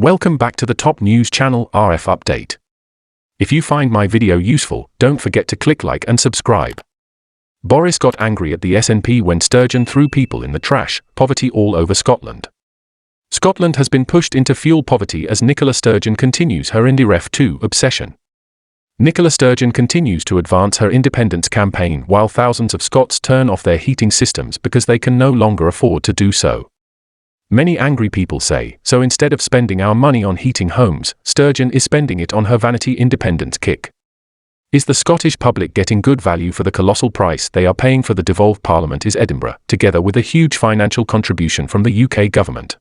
Welcome back to the Top News Channel RF Update. If you find my video useful, don't forget to click like and subscribe. Boris got angry at the SNP when Sturgeon threw people in the trash. Poverty all over Scotland. Scotland has been pushed into fuel poverty as Nicola Sturgeon continues her IndyRef2 obsession. Nicola Sturgeon continues to advance her independence campaign while thousands of Scots turn off their heating systems because they can no longer afford to do so. Many angry people say, so instead of spending our money on heating homes, Sturgeon is spending it on her vanity independence kick. Is the Scottish public getting good value for the colossal price they are paying for the devolved Parliament is Edinburgh, together with a huge financial contribution from the UK government?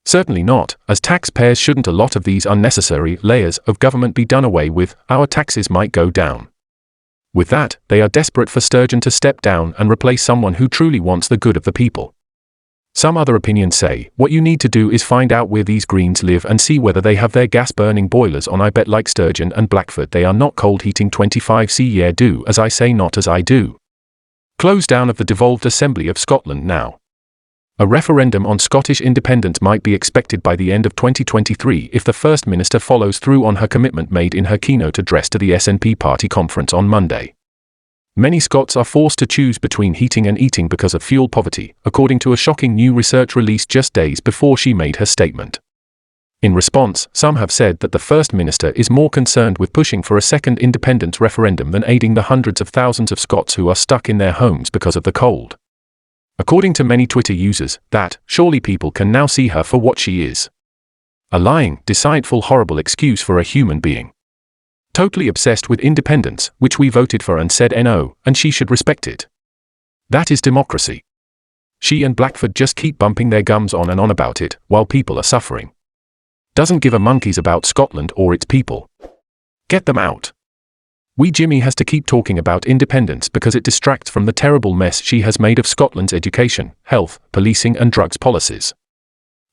Certainly not, as taxpayers shouldn't a lot of these unnecessary layers of government be done away with, our taxes might go down. With that, they are desperate for Sturgeon to step down and replace someone who truly wants the good of the people. Some other opinions say, what you need to do is find out where these Greens live and see whether they have their gas-burning boilers on. I bet like Sturgeon and Blackford they are not cold heating 25°C. Yeah, do as I say, not as I do. Close down of the devolved Assembly of Scotland now. A referendum on Scottish independence might be expected by the end of 2023 if the First Minister follows through on her commitment made in her keynote address to the SNP party conference on Monday. Many Scots are forced to choose between heating and eating because of fuel poverty, according to a shocking new research released just days before she made her statement. In response, some have said that the First Minister is more concerned with pushing for a second independence referendum than aiding the hundreds of thousands of Scots who are stuck in their homes because of the cold. According to many Twitter users, that, surely people can now see her for what she is. A lying, deceitful, horrible excuse for a human being. Totally obsessed with independence, which we voted for and said no, and she should respect it. That is democracy. She and Blackford just keep bumping their gums on and on about it, while people are suffering. Doesn't give a monkeys about Scotland or its people. Get them out. Wee Jimmy has to keep talking about independence because it distracts from the terrible mess she has made of Scotland's education, health, policing and drugs policies.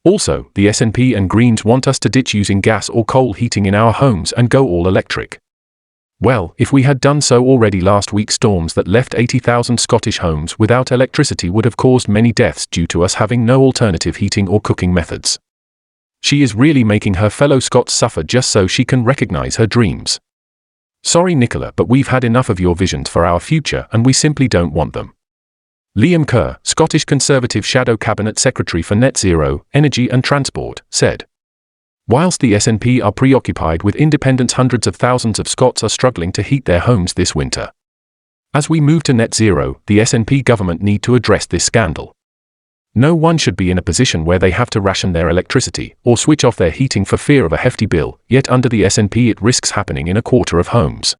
Also, the SNP and Greens want us to ditch using gas or coal heating in our homes and go all electric. Well, if we had done so already last week, storms that left 80,000 Scottish homes without electricity would have caused many deaths due to us having no alternative heating or cooking methods. She is really making her fellow Scots suffer just so she can recognise her dreams. Sorry Nicola, but we've had enough of your visions for our future and we simply don't want them. Liam Kerr, Scottish Conservative Shadow Cabinet Secretary for Net Zero, Energy and Transport, said. Whilst the SNP are preoccupied with independence, hundreds of thousands of Scots are struggling to heat their homes this winter. As we move to net zero, the SNP government need to address this scandal. No one should be in a position where they have to ration their electricity or switch off their heating for fear of a hefty bill, yet under the SNP it risks happening in a quarter of homes.